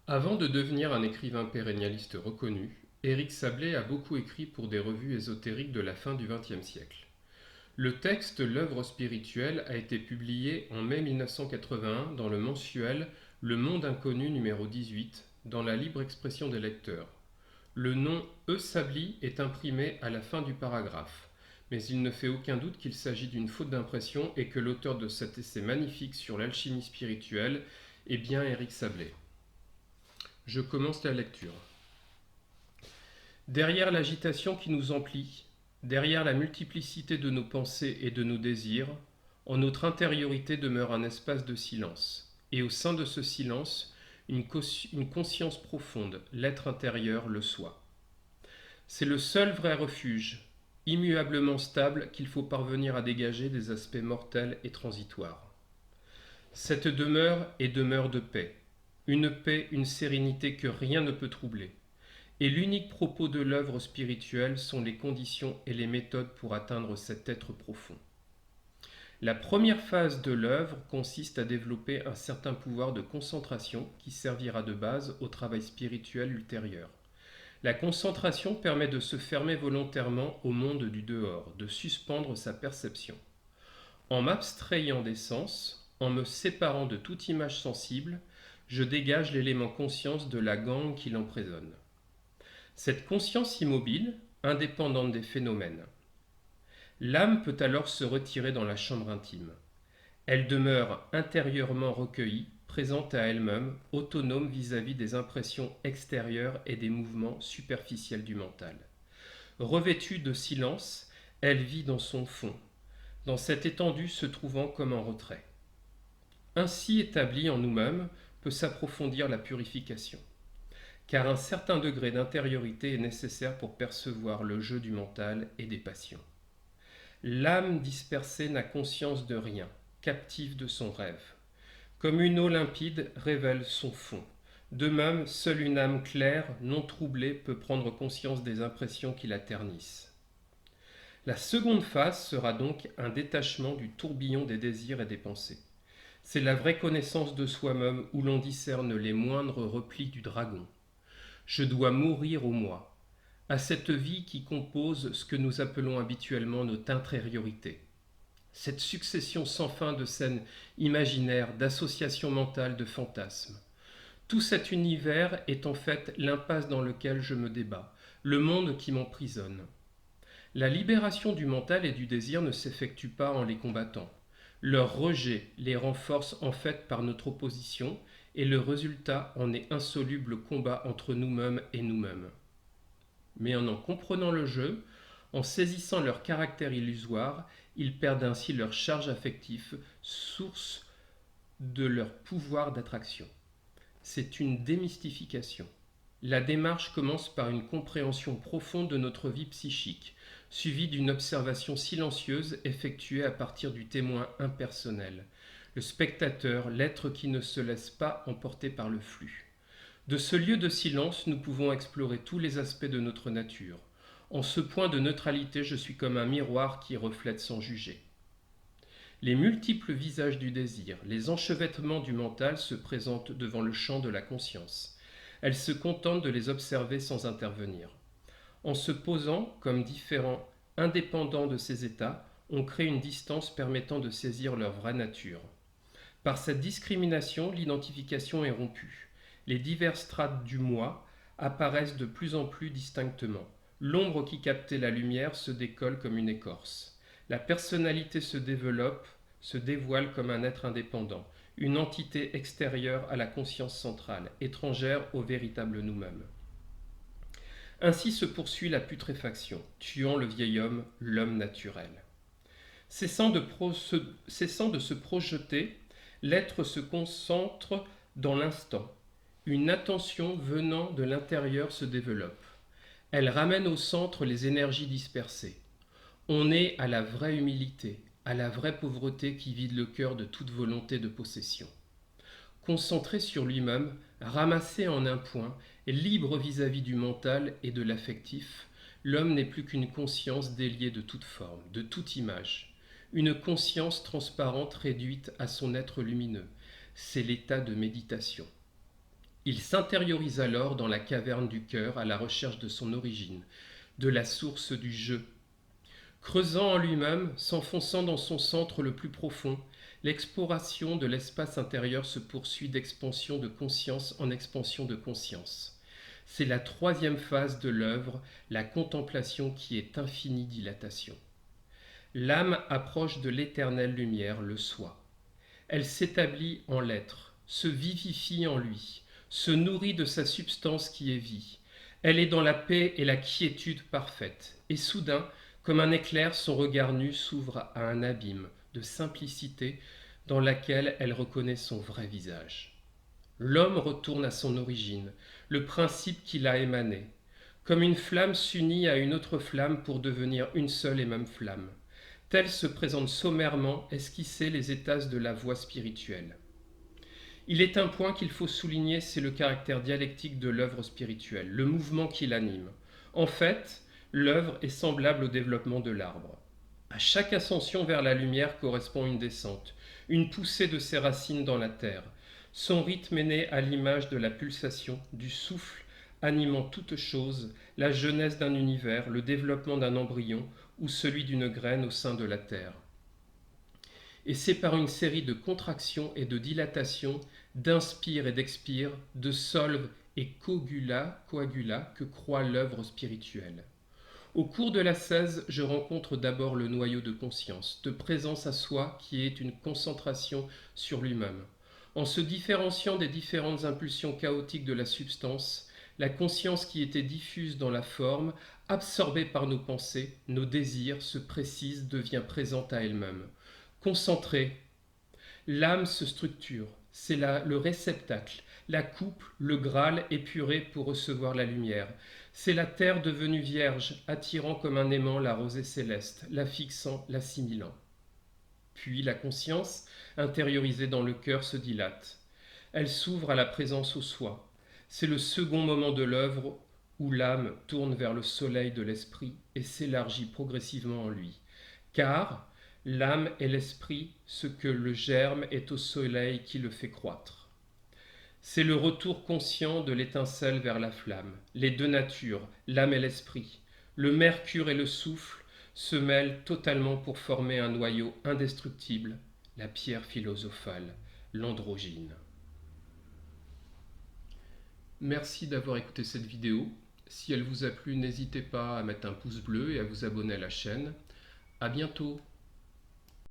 Avant de devenir un écrivain pérennialiste reconnu, Éric Sablé a beaucoup écrit pour des revues ésotériques de la fin du XXe siècle. Le texte L'œuvre spirituelle a été publié en mai 1981 dans le mensuel Le Monde Inconnu numéro 18, dans la libre expression des lecteurs. Le nom E. Sabli est imprimé à la fin du paragraphe, mais il ne fait aucun doute qu'il s'agit d'une faute d'impression et que l'auteur de cet essai magnifique sur l'alchimie spirituelle est bien Éric Sablé. Je commence la lecture. Derrière l'agitation qui nous emplit, derrière la multiplicité de nos pensées et de nos désirs, en notre intériorité demeure un espace de silence. Et au sein de ce silence, une conscience profonde, l'être intérieur, le soi. C'est le seul vrai refuge, immuablement stable, qu'il faut parvenir à dégager des aspects mortels et transitoires. Cette demeure est demeure de paix, une sérénité que rien ne peut troubler. Et l'unique propos de l'œuvre spirituelle sont les conditions et les méthodes pour atteindre cet être profond. La première phase de l'œuvre consiste à développer un certain pouvoir de concentration qui servira de base au travail spirituel ultérieur. La concentration permet de se fermer volontairement au monde du dehors, de suspendre sa perception. En m'abstrayant des sens, en me séparant de toute image sensible, je dégage l'élément conscience de la gangue qui l'emprisonne. Cette conscience immobile, indépendante des phénomènes. L'âme peut alors se retirer dans la chambre intime. Elle demeure intérieurement recueillie, présente à elle-même, autonome vis-à-vis des impressions extérieures et des mouvements superficiels du mental. Revêtue de silence, elle vit dans son fond, dans cette étendue se trouvant comme en retrait. Ainsi établie en nous-mêmes peut s'approfondir la purification, car un certain degré d'intériorité est nécessaire pour percevoir le jeu du mental et des passions. L'âme dispersée n'a conscience de rien, captive de son rêve. Comme une eau limpide révèle son fond. De même, seule une âme claire, non troublée, peut prendre conscience des impressions qui la ternissent. La seconde phase sera donc un détachement du tourbillon des désirs et des pensées. C'est la vraie connaissance de soi-même où l'on discerne les moindres replis du dragon. Je dois mourir au moi, à cette vie qui compose ce que nous appelons habituellement notre intériorité. Cette succession sans fin de scènes imaginaires, d'associations mentales, de fantasmes. Tout cet univers est en fait l'impasse dans lequel je me débats, le monde qui m'emprisonne. La libération du mental et du désir ne s'effectue pas en les combattant. Leur rejet les renforce en fait par notre opposition et le résultat en est insoluble combat entre nous-mêmes et nous-mêmes. Mais en comprenant le jeu, en saisissant leur caractère illusoire, ils perdent ainsi leur charge affective, source de leur pouvoir d'attraction. C'est une démystification. La démarche commence par une compréhension profonde de notre vie psychique, suivie d'une observation silencieuse effectuée à partir du témoin impersonnel, le spectateur, l'être qui ne se laisse pas emporter par le flux. De ce lieu de silence, nous pouvons explorer tous les aspects de notre nature. En ce point de neutralité, je suis comme un miroir qui reflète sans juger. Les multiples visages du désir, les enchevêtrements du mental se présentent devant le champ de la conscience. Elle se contente de les observer sans intervenir. En se posant comme différents, indépendants de ces états, on crée une distance permettant de saisir leur vraie nature. Par cette discrimination, l'identification est rompue. Les diverses strates du moi apparaissent de plus en plus distinctement. L'ombre qui captait la lumière se décolle comme une écorce. La personnalité se développe, se dévoile comme un être indépendant, une entité extérieure à la conscience centrale, étrangère au véritable nous-mêmes. Ainsi se poursuit la putréfaction, tuant le vieil homme, l'homme naturel. Cessant de se projeter, l'être se concentre dans l'instant. Une attention venant de l'intérieur se développe. Elle ramène au centre les énergies dispersées. On est à la vraie humilité, à la vraie pauvreté qui vide le cœur de toute volonté de possession. Concentré sur lui-même, ramassé en un point, et libre vis-à-vis du mental et de l'affectif, l'homme n'est plus qu'une conscience déliée de toute forme, de toute image. Une conscience transparente réduite à son être lumineux. C'est l'état de méditation. Il s'intériorise alors dans la caverne du cœur à la recherche de son origine, de la source du je. Creusant en lui-même, s'enfonçant dans son centre le plus profond, l'exploration de l'espace intérieur se poursuit d'expansion de conscience en expansion de conscience. C'est la troisième phase de l'œuvre, la contemplation qui est infinie dilatation. L'âme approche de l'éternelle lumière, le soi. Elle s'établit en l'être, se vivifie en lui, se nourrit de sa substance qui est vie. Elle est dans la paix et la quiétude parfaite. Et soudain, comme un éclair, son regard nu s'ouvre à un abîme de simplicité dans laquelle elle reconnaît son vrai visage. L'homme retourne à son origine, le principe qui l'a émané. Comme une flamme s'unit à une autre flamme pour devenir une seule et même flamme. Telle se présente sommairement esquissée les états de la voie spirituelle. Il est un point qu'il faut souligner, c'est le caractère dialectique de l'œuvre spirituelle, le mouvement qui l'anime. En fait, l'œuvre est semblable au développement de l'arbre. À chaque ascension vers la lumière correspond une descente, une poussée de ses racines dans la terre. Son rythme est né à l'image de la pulsation, du souffle animant toute chose, la jeunesse d'un univers, le développement d'un embryon ou celui d'une graine au sein de la terre. Et c'est par une série de contractions et de dilatations, d'inspire et d'expire, de solve et coagula que croît l'œuvre spirituelle. Au cours de l'ascèse, je rencontre d'abord le noyau de conscience, de présence à soi qui est une concentration sur lui-même. En se différenciant des différentes impulsions chaotiques de la substance, la conscience qui était diffuse dans la forme, absorbée par nos pensées, nos désirs, se précise, devient présente à elle-même. Concentrée, l'âme se structure, c'est le réceptacle, la coupe, le Graal épuré pour recevoir la lumière. C'est la terre devenue vierge, attirant comme un aimant la rosée céleste, la fixant, l'assimilant. Puis la conscience, intériorisée dans le cœur, se dilate. Elle s'ouvre à la présence au soi. C'est le second moment de l'œuvre où l'âme tourne vers le soleil de l'esprit et s'élargit progressivement en lui. Car l'âme est l'esprit, ce que le germe est au soleil qui le fait croître. C'est le retour conscient de l'étincelle vers la flamme. Les deux natures, l'âme et l'esprit, le mercure et le souffle, se mêlent totalement pour former un noyau indestructible, la pierre philosophale, l'androgyne. Merci d'avoir écouté cette vidéo. Si elle vous a plu, n'hésitez pas à mettre un pouce bleu et à vous abonner à la chaîne. À bientôt.